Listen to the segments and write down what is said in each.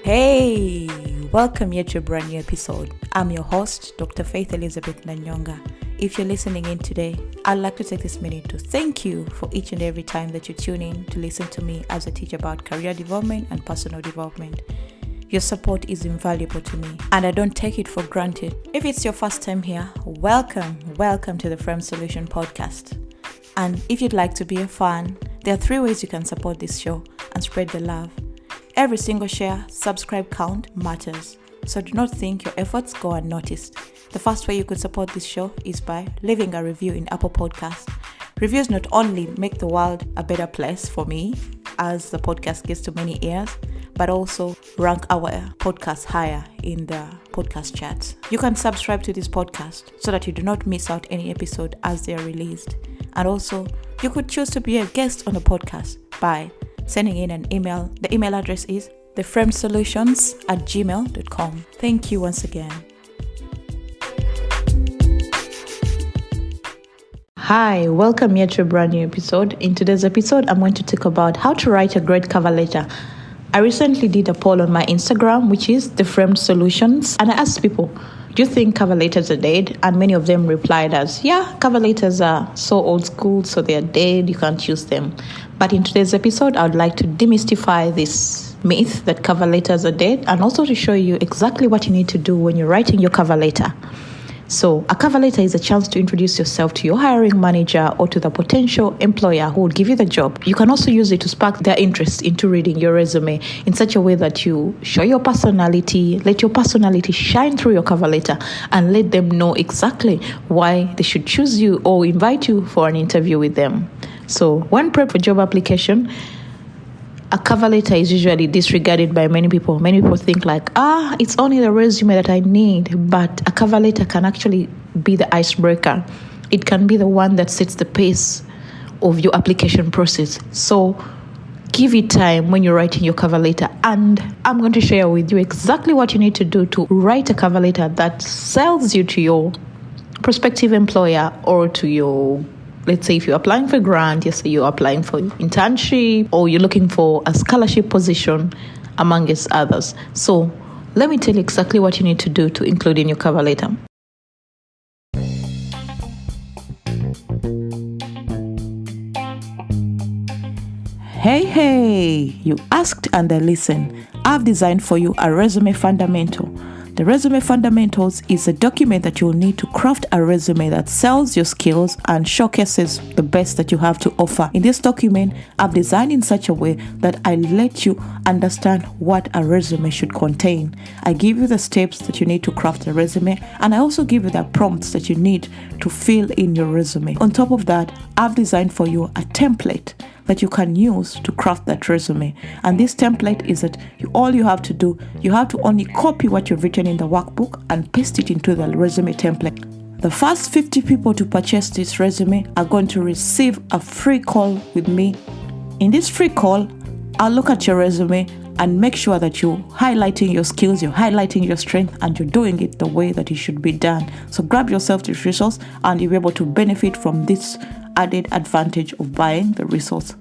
Hey, welcome here to a brand new episode. I'm your host, Dr. Faith Elizabeth Nanyonga. If you're listening in today, I'd like to take this minute to thank you for each and every time that you tune in to listen to me as I teach about career development and personal development. Your support is invaluable to me, and I don't take it for granted. If it's your first time here, welcome to the Frame Solution podcast. And if you'd like to be a fan, there are 3 ways you can support this show and spread the love. Every single share, subscribe count matters, so do not think your efforts go unnoticed. The first way you could support this show is by leaving a review in Apple Podcasts. Reviews not only make the world a better place for me, as the podcast gets to many ears, but also rank our podcast higher in the podcast charts. You can subscribe to this podcast so that you do not miss out any episode as they are released. And also, you could choose to be a guest on the podcast by sending in an email. The email address is theframesolutions@gmail.com. Thank you once again. Hi, welcome here to a brand new episode. In today's episode, I'm going to talk about how to write a great cover letter. I recently did a poll on my Instagram, which is The Framed Solutions, and I asked people, do you think cover letters are dead? And many of them replied as, yeah, cover letters are so old school, so they are dead, you can't use them. But in today's episode, I would like to demystify this myth that cover letters are dead, and also to show you exactly what you need to do when you're writing your cover letter. So a cover letter is a chance to introduce yourself to your hiring manager or to the potential employer who will give you the job. You can also use it to spark their interest into reading your resume in such a way that you show your personality, let your personality shine through your cover letter, and let them know exactly why they should choose you or invite you for an interview with them. So when prep for job application, a cover letter is usually disregarded by many people. Many people think like, it's only the resume that I need. But a cover letter can actually be the icebreaker. It can be the one that sets the pace of your application process. So give it time when you're writing your cover letter. And I'm going to share with you exactly what you need to do to write a cover letter that sells you to your prospective employer or to your, let's say if you're applying for a grant, yes, you're applying for internship or you're looking for a scholarship position, amongst others. So let me tell you exactly what you need to do to include in your cover letter. Hey, you asked and I listened. I've designed for you a resume fundamental. The Resume Fundamentals is a document that you'll need to craft a resume that sells your skills and showcases the best that you have to offer. In this document, I've designed in such a way that I let you understand what a resume should contain. I give you the steps that you need to craft a resume, and I also give you the prompts that you need to fill in your resume. On top of that, I've designed for you a template that you can use to craft that resume. And this template is that all you have to do, you have to only copy what you've written in the workbook and paste it into the resume template. The first 50 people to purchase this resume are going to receive a free call with me. In this free call, I'll look at your resume and make sure that you're highlighting your skills, you're highlighting your strength, and you're doing it the way that it should be done. So grab yourself this resource and you'll be able to benefit from this added advantage of buying the resource.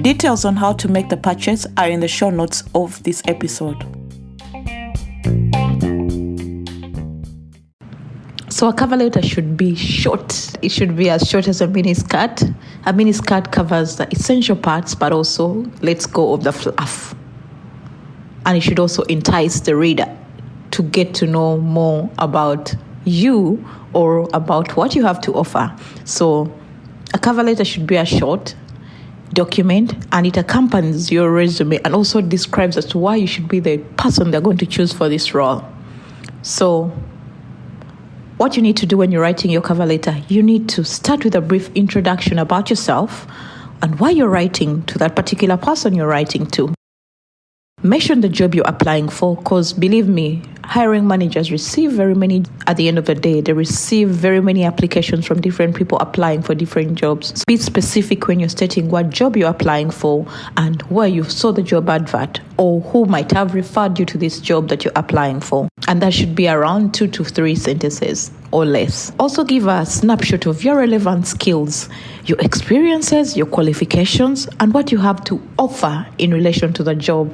Details on how to make the purchase are in the show notes of this episode. So a cover letter should be short. It should be as short as a mini skirt. A mini skirt covers the essential parts, but also lets go of the fluff. And it should also entice the reader to get to know more about you or about what you have to offer. So a cover letter should be a short document, and it accompanies your resume and also describes as to why you should be the person they're going to choose for this role. So what you need to do when you're writing your cover letter, you need to start with a brief introduction about yourself and why you're writing to that particular person you're writing to. Mention the job you're applying for, because believe me, hiring managers receive very many, at the end of the day, they receive very many applications from different people applying for different jobs. Be specific when you're stating what job you're applying for and where you saw the job advert or who might have referred you to this job that you're applying for. And that should be around 2 to 3 sentences or less. Also give a snapshot of your relevant skills, your experiences, your qualifications, and what you have to offer in relation to the job.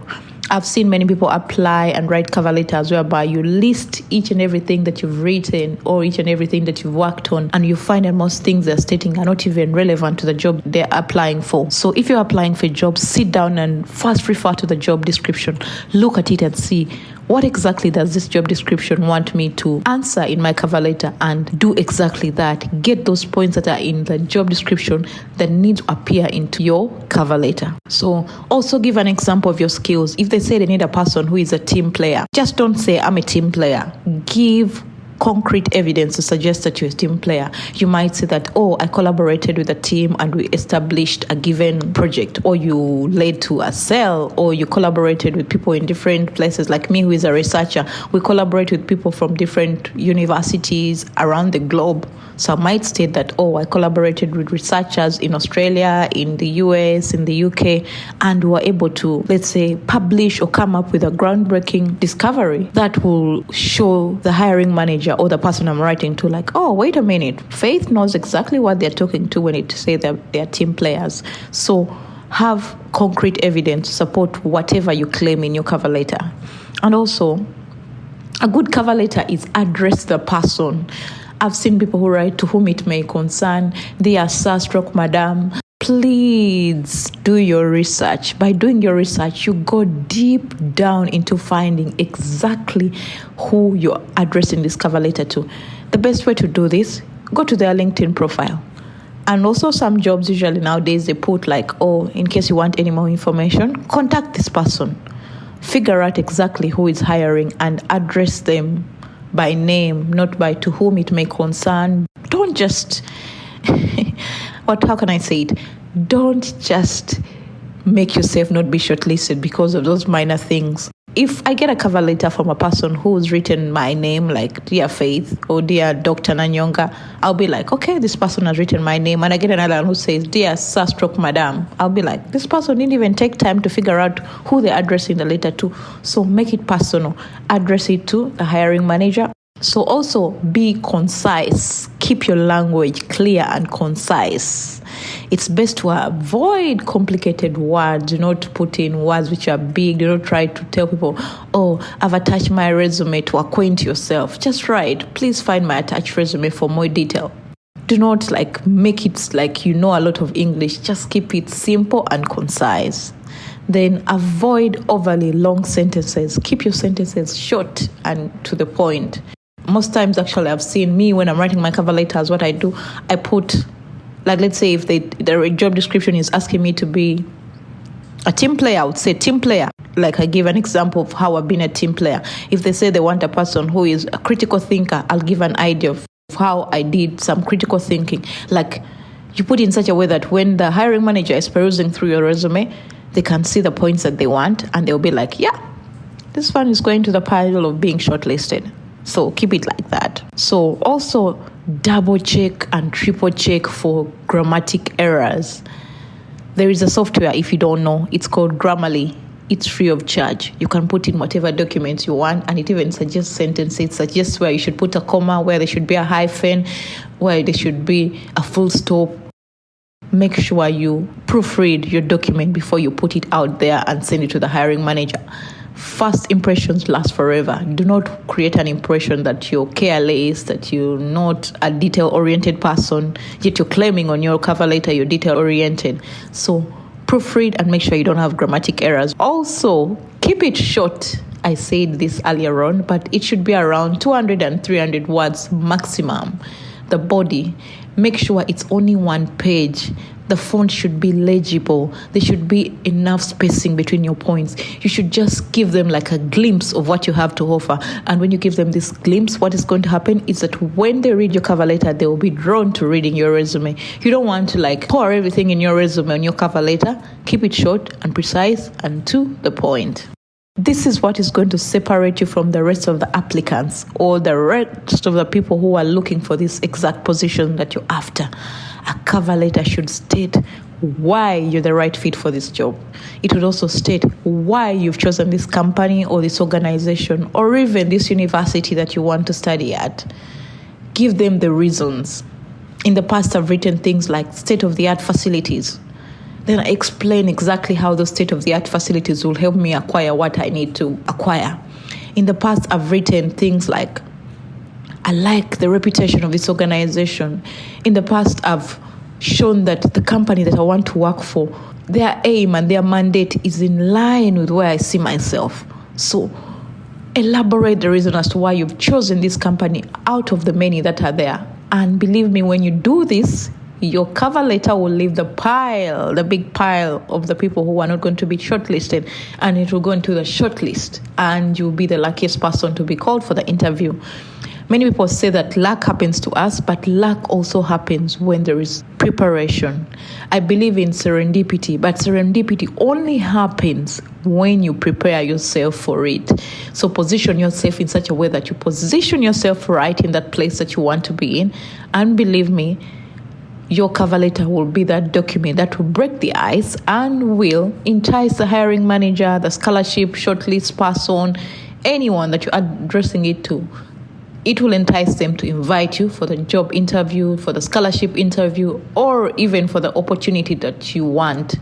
I've seen many people apply and write cover letters whereby you list each and everything that you've written or each and everything that you've worked on, and you find that most things they're stating are not even relevant to the job they're applying for. So if you're applying for a job, sit down and first refer to the job description. Look at it and see what exactly does this job description want me to answer in my cover letter, and do exactly that. Get those points that are in the job description that need to appear into your cover letter. So also give an example of your skills. If they say they need a person who is a team player, just don't say I'm a team player. Give concrete evidence to suggest that you're a team player. You might say that, I collaborated with a team and we established a given project, or you led to a sale, or you collaborated with people in different places. Like me, who is a researcher, we collaborate with people from different universities around the globe. So I might state that, I collaborated with researchers in Australia, in the US, in the UK, and we were able to, let's say, publish or come up with a groundbreaking discovery that will show the hiring manager or the person I'm writing to, like, wait a minute, Faith knows exactly what they're talking to when it say that they're team players. So have concrete evidence to support whatever you claim in your cover letter. And also, a good cover letter is address the person. I've seen people who write to whom it may concern, dear sir stroke madam. Please do your research. By doing your research, you go deep down into finding exactly who you're addressing this cover letter to. The best way to do this, go to their LinkedIn profile. And also some jobs usually nowadays they put like, in case you want any more information, contact this person. Figure out exactly who is hiring and address them by name, not by to whom it may concern. Don't just, how can I say it? Don't just make yourself not be shortlisted because of those minor things. If I get a cover letter from a person who's written my name, like Dear Faith or Dear Dr. Nanyonga, I'll be like, okay, this person has written my name. And I get another one who says, Dear Sir stroke Madam. I'll be like, this person didn't even take time to figure out who they're addressing the letter to. So make it personal. Address it to the hiring manager. So also be concise. Keep your language clear and concise. It's best to avoid complicated words. Do not put in words which are big. Do not try to tell people, I've attached my resume to acquaint yourself. Just write, please find my attached resume for more detail. Do not make it like you know a lot of English. Just keep it simple and concise. Then avoid overly long sentences. Keep your sentences short and to the point. Most times, actually, I've seen me when I'm writing my cover letters, what I do, I put, let's say if the job description is asking me to be a team player, I would say team player. Like I give an example of how I've been a team player. If they say they want a person who is a critical thinker, I'll give an idea of how I did some critical thinking. Like you put it in such a way that when the hiring manager is perusing through your resume, they can see the points that they want and they'll be like, yeah, this one is going to the pile of being shortlisted. So keep it like that. So also double check and triple check for grammatic errors. There is a software, if you don't know, it's called Grammarly. It's free of charge. You can put in whatever documents you want, and it even suggests sentences. It suggests where you should put a comma, where there should be a hyphen, where there should be a full stop. Make sure you proofread your document before you put it out there and send it to the hiring manager. First impressions last forever. Do not create an impression that you're careless, that you're not a detail-oriented person, yet you're claiming on your cover letter you're detail-oriented. So proofread and make sure you don't have grammatic errors. Also, keep it short. I said this earlier on, but it should be around 200 and 300 words maximum. The body, make sure it's only one page. The font should be legible. There should be enough spacing between your points. You should just give them like a glimpse of what you have to offer. And when you give them this glimpse, what is going to happen is that when they read your cover letter, they will be drawn to reading your resume. You don't want to pour everything in your resume on your cover letter. Keep it short and precise and to the point. This is what is going to separate you from the rest of the applicants or the rest of the people who are looking for this exact position that you're after. A cover letter should state why you're the right fit for this job. It would also state why you've chosen this company or this organization or even this university that you want to study at. Give them the reasons. In the past, I've written things like state-of-the-art facilities. Then I explain exactly how those state-of-the-art facilities will help me acquire what I need to acquire. In the past, I've written things like, I like the reputation of this organization. In the past, I've shown that the company that I want to work for, their aim and their mandate is in line with where I see myself. So elaborate the reason as to why you've chosen this company out of the many that are there. And believe me, when you do this, your cover letter will leave the big pile of the people who are not going to be shortlisted, and it will go into the shortlist, and you'll be the luckiest person to be called for the interview. Many people say that luck happens to us, but luck also happens when there is preparation. I believe in serendipity, but serendipity only happens when you prepare yourself for it. So position yourself in such a way that you position yourself right in that place that you want to be in. And believe me, your cover letter will be that document that will break the ice and will entice the hiring manager, the scholarship shortlist person, anyone that you're addressing it to. It will entice them to invite you for the job interview, for the scholarship interview, or even for the opportunity that you want.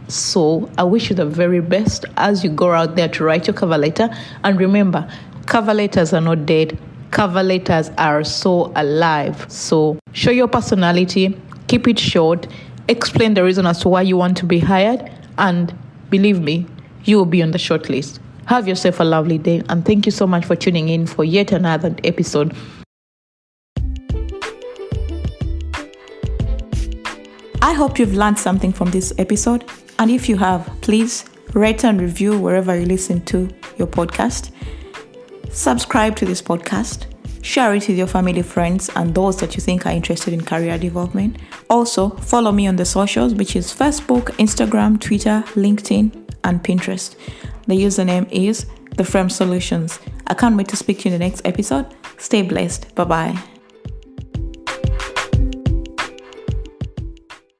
So I wish you the very best as you go out there to write your cover letter. And remember, cover letters are not dead. Cover letters are so alive. So show your personality, keep it short, explain the reason as to why you want to be hired, and believe me, you will be on the short list. Have yourself a lovely day, and thank you so much for tuning in for yet another episode. I hope you've learned something from this episode, and if you have, please rate and review wherever you listen to your podcast. Subscribe to this podcast. Share it with your family, friends, and those that you think are interested in career development. Also, follow me on the socials, which is Facebook, Instagram, Twitter, LinkedIn, and Pinterest. The username is The Frame Solutions. I can't wait to speak to you in the next episode. Stay blessed. Bye-bye.